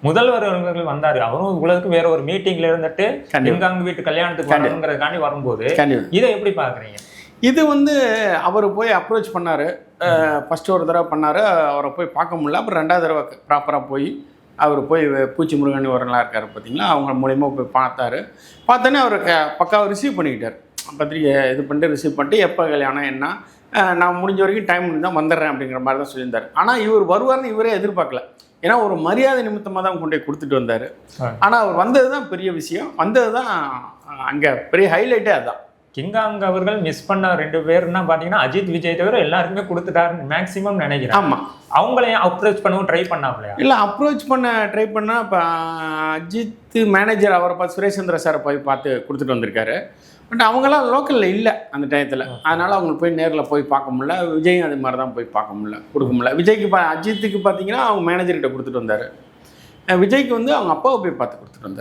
முதல்வர் அவர்கள் வந்தாரு, அவரும் உலகத்துக்கு வேற ஒரு மீட்டிங்ல இருந்துட்டு எங்க வீட்டு கல்யாணத்துக்கு வரணுங்கிறதுக்காண்டி வரும்போது இதை எப்படி பாக்குறீங்க? இது அவர் போய் அப்ரோச் பண்ணாரு. ஃபர்ஸ்ட் ஒரு தடவை பண்ணாரு, அவரை போய் பார்க்க முடியல. அப்புறம் 2வது தடவை ப்ராப்பராக போய் அவர் போய் பூச்சி முருகன் வரலாம் இருக்கார் பார்த்தீங்களா, அவங்க மூலிமா போய் பார்த்தாரு. பார்த்தோன்னே அவர் பக்காவை ரிசீவ் பண்ணிக்கிட்டார். பத்திரிக்கை இது பண்ணிட்டு ரிசீவ் பண்ணிட்டு எப்போ கல்யாணம் என்ன நான் முடிஞ்ச வரைக்கும் டைம் தான் வந்துடுறேன் அப்படிங்கிற மாதிரி தான் சொல்லியிருந்தார். ஆனால் இவர் வருவார்னு இவரே எதிர்பார்க்கல. ஏன்னா ஒரு மரியாதை நிமித்தமாக தான் கொண்டு போய் கொடுத்துட்டு வந்தார். ஆனால் அவர் வந்தது தான் பெரிய விஷயம், வந்தது தான் அங்கே பெரிய ஹைலைட்டே அதுதான். கிங்காங் அவர்கள் மிஸ் பண்ண 2 பேர்னா பார்த்தீங்கன்னா அஜித் விஜய் தவிர எல்லாருக்குமே கொடுத்துட்டாருன்னு மேக்ஸிமம் நினைக்கிறேன். ஆமாம், அவங்களையும் அப்ரோச் பண்ணவும் ட்ரை பண்ணாப்லையா? இல்லை, அப்ரோச் பண்ண ட்ரை பண்ணால் இப்போ அஜித் மேனேஜர் அவரை பார்த்து சுரேஷ் சாரை போய் பார்த்து கொடுத்துட்டு வந்திருக்காரு. பட் அவங்களாம் லோக்கலில் இல்லை அந்த டயத்தில், அதனால் அவங்க போய் நேரில் போய் பார்க்க முடியல. விஜயும் அது மாதிரி தான் போய் பார்க்க முடியல, கொடுக்க முடியல. விஜய்க்கு அஜித்துக்கு பார்த்தீங்கன்னா அவங்க மேனேஜர்கிட்ட கொடுத்துட்டு வந்தார். விஜய்க்கு அவங்க அப்பாவை போய் பார்த்து கொடுத்துட்டு வந்தார்.